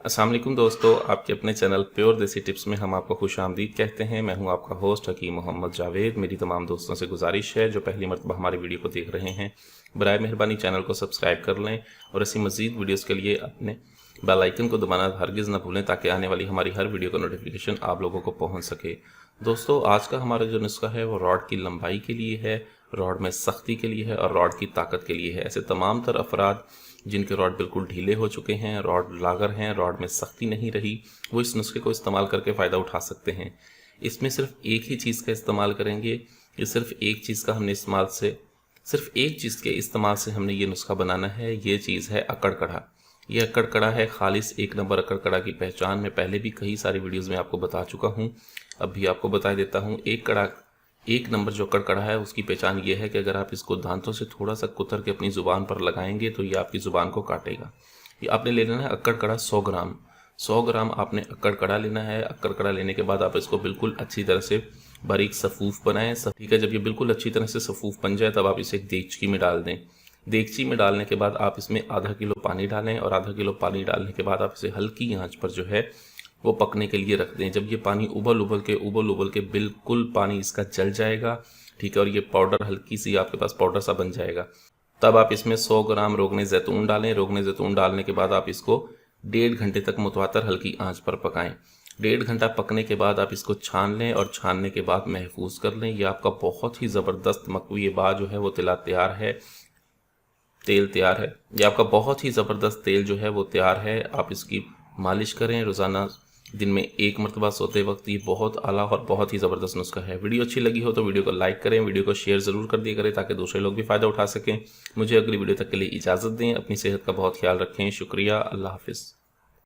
अस्सलाम वालेकुम दोस्तों, आपके अपने चैनल प्योर देसी टिप्स में हम आपको खुशामदीद कहते हैं। मैं हूं आपका होस्ट हकीम मोहम्मद जावेद। मेरी तमाम दोस्तों से गुजारिश है जो पहली मरतबा हमारी वीडियो को देख रहे हैं, बराए मेहरबानी चैनल को सब्सक्राइब कर लें और ऐसी मज़ीद वीडियोज़ के लिए अपने बेल आइकन को दबाना हरगिज़ न भूलें ताकि आने वाली हमारी हर वीडियो का नोटिफिकेशन आप लोगों को पहुँच सके। दोस्तों, आज का हमारा जो नुस्खा है वो रॉड की लंबाई के लिए है, रॉड में सख्ती के लिए है और रॉड की ताकत के लिए है। ऐसे तमाम तर अफराद जिनके रॉड बिल्कुल ढीले हो चुके हैं, रॉड लागर हैं, रॉड में सख्ती नहीं रही, वो इस नुस्खे को इस्तेमाल करके फ़ायदा उठा सकते हैं। इसमें सिर्फ एक ही चीज़ का इस्तेमाल करेंगे। ये सिर्फ एक चीज़ के इस्तेमाल से हमने ये नुस्खा बनाना है। ये चीज़ है अक्कड़ कड़ा। ये अक्कड़ कड़ा है खालिस एक नंबर अक्कड़ कड़ा की पहचान। मैं पहले भी कई सारी वीडियोज़ में आपको बता चुका हूँ, अब भी आपको बता देता हूँ। एक नंबर जो अक्कड़ कड़ा है उसकी पहचान ये है कि अगर आप इसको दांतों से थोड़ा सा कुतर के अपनी ज़ुबान पर लगाएंगे तो ये आपकी ज़ुबान को काटेगा। ये आपने ले लेना है अक्कड़ कड़ा 100 ग्राम आपने अक्कड़ कड़ा लेना है। अक्कड़ कड़ा लेने के बाद आप इसको बिल्कुल अच्छी तरह से बारीक सफ़ूफ बनाएं। ठीक है, जब ये बिल्कुल अच्छी तरह से सफ़ूफ बन जाए तब आप इसे एक देगची में डाल दें। देगची में डालने के बाद आप इसमें आधा किलो पानी डालें और आधा किलो पानी डालने के बाद आप इसे हल्की आंच पर जो है वो पकने के लिए रख दें। जब ये पानी उबल उबल के बिल्कुल पानी इसका जल जाएगा, ठीक है, और ये पाउडर हल्की सी आपके पास पाउडर सा बन जाएगा, तब आप इसमें 100 ग्राम रोगने ज़ैतून डालें। रोगने ज़ैतून डालने के बाद आप इसको 1.5 घंटे तक मुतवातर हल्की आंच पर पकाएं। 1.5 घंटा पकने के बाद आप इसको छान लें और छानने के बाद महफूज कर लें। ये आपका बहुत ही ज़बरदस्त मकबूल जो है वो तेल तैयार है। ये आपका बहुत ही ज़बरदस्त तेल जो है वो तैयार है। आप इसकी मालिश करें रोज़ाना, दिन में 1 मरतबा सोते वक्त। ये बहुत आला और बहुत ही ज़बरदस्त नुस्खा है। वीडियो अच्छी लगी हो तो वीडियो को लाइक करें, वीडियो को शेयर ज़रूर कर दिया करें ताकि दूसरे लोग भी फ़ायदा उठा सकें। मुझे अगली वीडियो तक के लिए इजाज़त दें। अपनी सेहत का बहुत ख्याल रखें। शुक्रिया। अल्लाह हाफ़िज़।